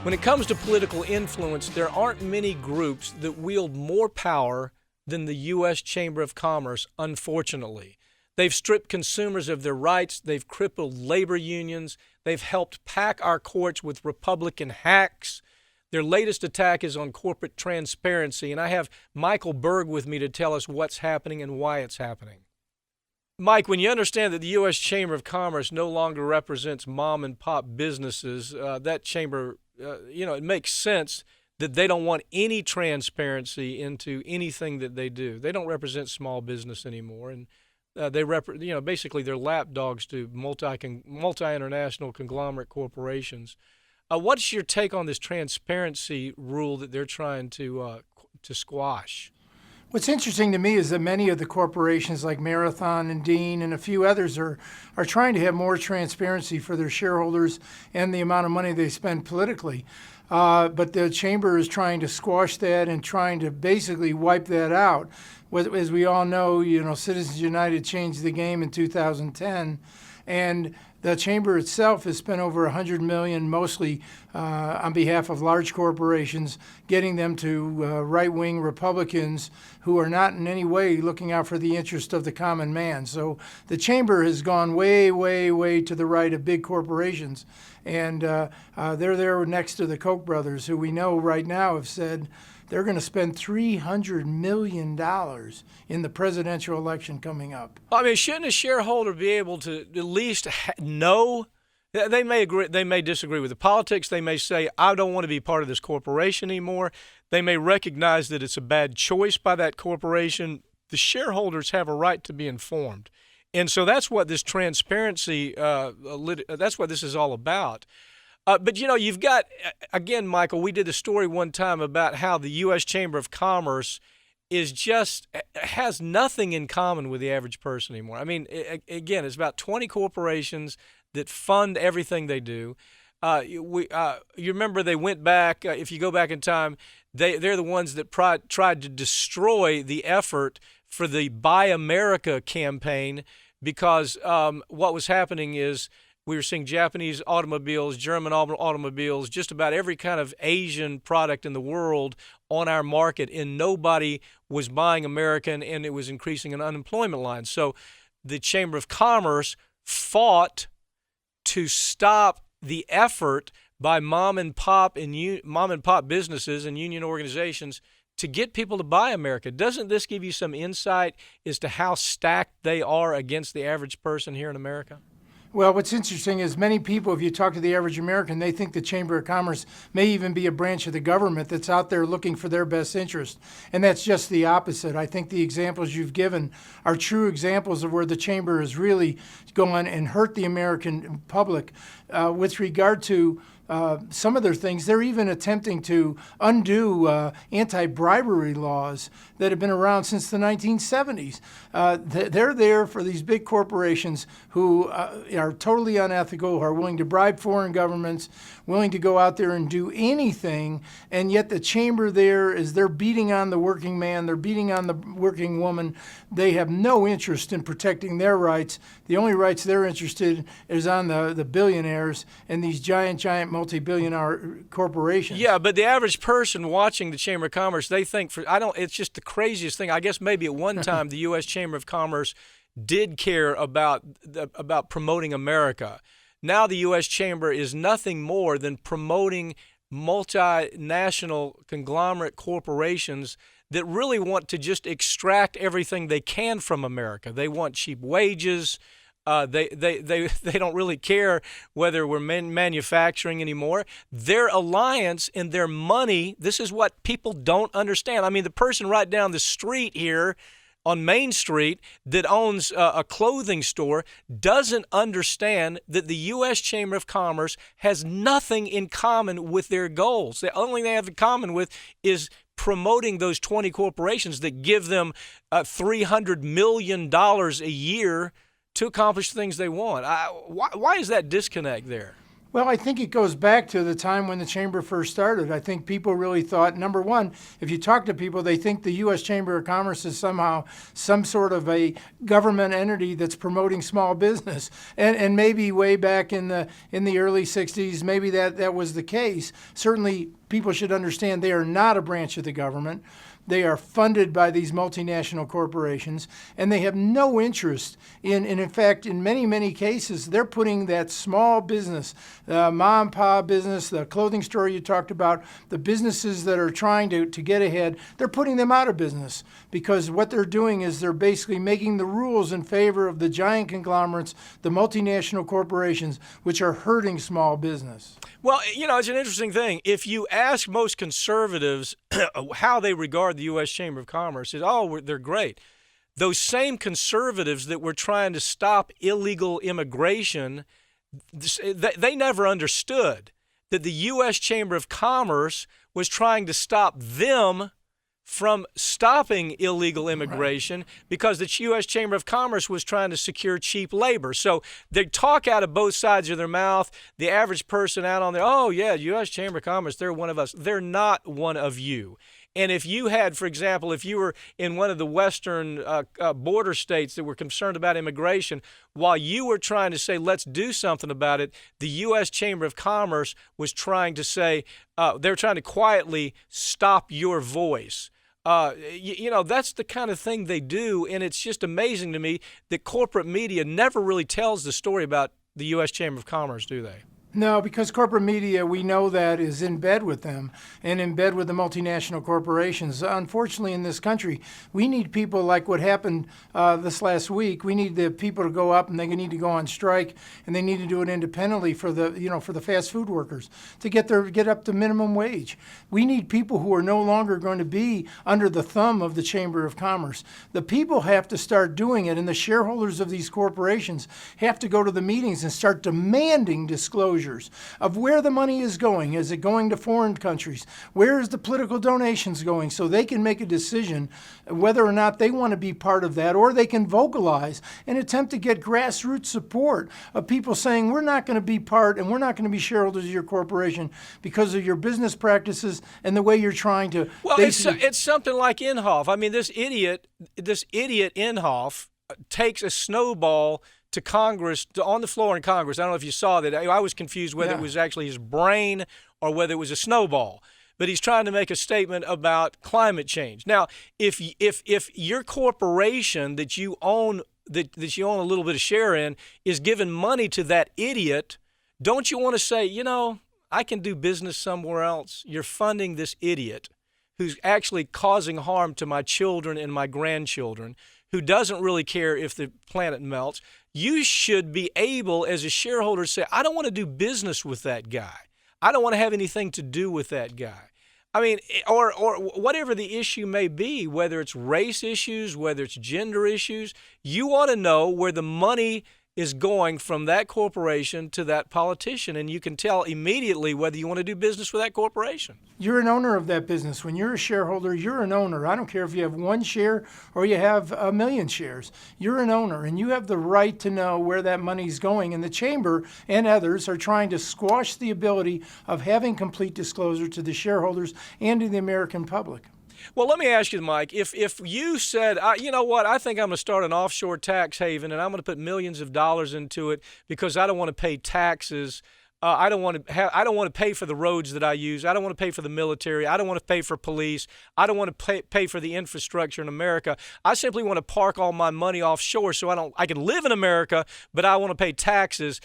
When it comes to political influence, there aren't many groups that wield more power than the U.S. Chamber of Commerce, unfortunately. They've stripped consumers of their rights, they've crippled labor unions, they've helped pack our courts with Republican hacks. Their latest attack is on corporate transparency, and I have Michael Burg with me to tell us what's happening and why it's happening. Mike, when you understand that the U.S. Chamber of Commerce no longer represents mom and pop businesses, that chamber, it makes sense that they don't want any transparency into anything that they do. They don't represent small business anymore, and basically they're lapdogs to multi-international conglomerate corporations. What's your take on this transparency rule that they're trying to squash? What's interesting to me is that many of the corporations like Marathon and Dean and a few others are trying to have more transparency for their shareholders and the amount of money they spend politically. But the chamber is trying to squash that and trying to basically wipe that out. As we all know, Citizens United changed the game in 2010, and the chamber itself has spent over $100 million, mostly on behalf of large corporations, getting them to right-wing Republicans who are not in any way looking out for the interest of the common man. So the chamber has gone way, way, way to the right of big corporations, and they're there next to the Koch brothers, who we know right now have said they're going to spend $300 million in the presidential election coming up. I mean, shouldn't a shareholder be able to at least know? They may agree, they may disagree with the politics. They may say, I don't want to be part of this corporation anymore. They may recognize that it's a bad choice by that corporation. The shareholders have a right to be informed. And so that's what this transparency, that's what this is all about. But, you've got, again, Michael, we did a story one time about how the U.S. Chamber of Commerce has nothing in common with the average person anymore. I mean, again, it's about 20 corporations that fund everything they do. You remember they went back, if you go back in time, they're the ones that tried to destroy the effort for the Buy America campaign because what was happening is we were seeing Japanese automobiles, German automobiles, just about every kind of Asian product in the world on our market, and nobody was buying American, and it was increasing an unemployment line. So the Chamber of Commerce fought to stop the effort by mom and pop businesses and union organizations to get people to buy America. Doesn't this give you some insight as to how stacked they are against the average person here in America? Well, what's interesting is many people, if you talk to the average American, they think the Chamber of Commerce may even be a branch of the government that's out there looking for their best interest. And that's just the opposite. I think the examples you've given are true examples of where the Chamber has really gone and hurt the American public. With regard to some of their things, they're even attempting to undo anti-bribery laws that have been around since the 1970s. They're there for these big corporations who are totally unethical, who are willing to bribe foreign governments, willing to go out there and do anything, and yet the chamber there is they're beating on the working man, they're beating on the working woman. They have no interest in protecting their rights. The only rights they're interested in is on the billionaires and these giant multi-billion-dollar corporations. Yeah, but the average person watching the Chamber of Commerce, they think it's just the craziest thing. I guess maybe at one time the U.S. Chamber of Commerce did care about promoting America. Now the U.S. Chamber is nothing more than promoting multinational conglomerate corporations that really want to just extract everything they can from America. They want cheap wages. They don't really care whether we're manufacturing anymore. Their alliance and their money, this is what people don't understand. I mean, the person right down the street here on Main Street that owns a clothing store doesn't understand that the U.S. Chamber of Commerce has nothing in common with their goals. The only thing they have in common with is promoting those 20 corporations that give them $300 million a year to accomplish things they want. Why is that disconnect there? Well, I think it goes back to the time when the Chamber first started. I think people really thought, number one, if you talk to people, they think the U.S. Chamber of Commerce is somehow some sort of a government entity that's promoting small business. And maybe way back in the early 60s, maybe that was the case. Certainly, people should understand they are not a branch of the government. They are funded by these multinational corporations, and they have no interest in fact, in many, many cases, they're putting that small business, mom and pop business, the clothing store you talked about, the businesses that are trying to get ahead, they're putting them out of business because what they're doing is they're basically making the rules in favor of the giant conglomerates, the multinational corporations, which are hurting small business. Well, it's an interesting thing. If you ask most conservatives how they regard the U.S. Chamber of Commerce, they're great. Those same conservatives that were trying to stop illegal immigration, they never understood that the U.S. Chamber of Commerce was trying to stop them from stopping illegal immigration because the U.S. Chamber of Commerce was trying to secure cheap labor. So they talk out of both sides of their mouth. The average person out on there, oh, yeah, U.S. Chamber of Commerce, they're one of us. They're not one of you. And if you had, for example, if you were in one of the western border states that were concerned about immigration, while you were trying to say, let's do something about it, the U.S. Chamber of Commerce was trying to say, they're trying to quietly stop your voice. That's the kind of thing they do, and it's just amazing to me that corporate media never really tells the story about the U.S. Chamber of Commerce, do they? No, because corporate media, we know that, is in bed with them and in bed with the multinational corporations. Unfortunately, in this country, we need people like what happened this last week. We need the people to go up, and they need to go on strike, and they need to do it independently for the fast food workers to get up to minimum wage. We need people who are no longer going to be under the thumb of the Chamber of Commerce. The people have to start doing it, and the shareholders of these corporations have to go to the meetings and start demanding disclosure of where the money is going. Is it going to foreign countries? Where is the political donations going? So they can make a decision whether or not they want to be part of that, or they can vocalize and attempt to get grassroots support of people saying, we're not going to be part and we're not going to be shareholders of your corporation because of your business practices and the way you're trying to. Well, it's something like Inhofe. I mean, this idiot Inhofe takes a snowball to Congress, on the floor in Congress. I don't know if you saw that. I was confused whether it was actually his brain or whether it was a snowball. But he's trying to make a statement about climate change. Now, if your corporation that you own that you own a little bit of share in is giving money to that idiot, don't you want to say, I can do business somewhere else? You're funding this idiot who's actually causing harm to my children and my grandchildren, who doesn't really care if the planet melts. You should be able, as a shareholder, to say, I don't want to do business with that guy. I don't want to have anything to do with that guy. I mean, or whatever the issue may be, whether it's race issues, whether it's gender issues, you want to know where the money is going from that corporation to that politician, and you can tell immediately whether you want to do business with that corporation. You're an owner of that business. When you're a shareholder, you're an owner. I don't care if you have one share or you have 1 million shares. You're an owner, and you have the right to know where that money's going. And the Chamber and others are trying to squash the ability of having complete disclosure to the shareholders and to the American public. Well, let me ask you, Mike, if you said, you know what, I think I'm going to start an offshore tax haven and I'm going to put millions of dollars into it because I don't want to pay taxes. I don't want to pay for the roads that I use. I don't want to pay for the military. I don't want to pay for police. I don't want to pay for the infrastructure in America. I simply want to park all my money offshore so I can live in America, but I want to pay taxes.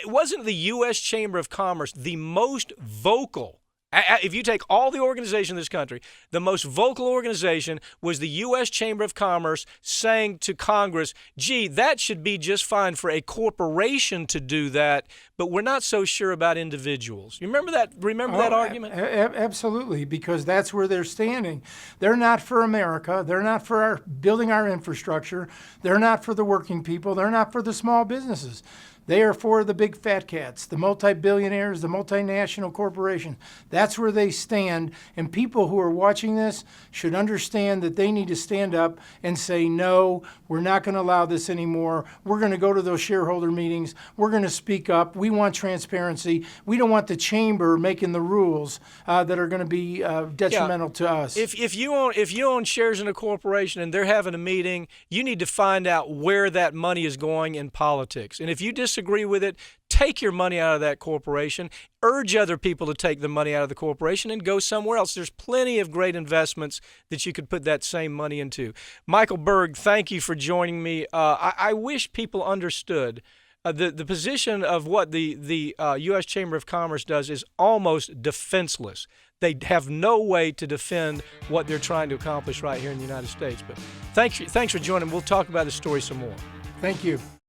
Wasn't the U.S. Chamber of Commerce the most vocal? If you take all the organizations in this country, the most vocal organization was the U.S. Chamber of Commerce saying to Congress, gee, that should be just fine for a corporation to do that, but we're not so sure about individuals. You remember that? Remember that argument? Absolutely, because that's where they're standing. They're not for America. They're not for building our infrastructure. They're not for the working people. They're not for the small businesses. They are for the big fat cats, the multi-billionaires, the multinational corporation. That's where they stand. And people who are watching this should understand that they need to stand up and say, no, we're not going to allow this anymore. We're going to go to those shareholder meetings. We're going to speak up. We want transparency. We don't want the chamber making the rules that are going to be detrimental to us. If you own shares in a corporation and they're having a meeting, you need to find out where that money is going in politics. And if you disagree with it, take your money out of that corporation, urge other people to take the money out of the corporation and go somewhere else. There's plenty of great investments that you could put that same money into. Michael Burg, thank you for joining me. I wish people understood the position of what the U.S. Chamber of Commerce does is almost defenseless. They have no way to defend what they're trying to accomplish right here in the United States. But thanks for joining. We'll talk about this story some more. Thank you.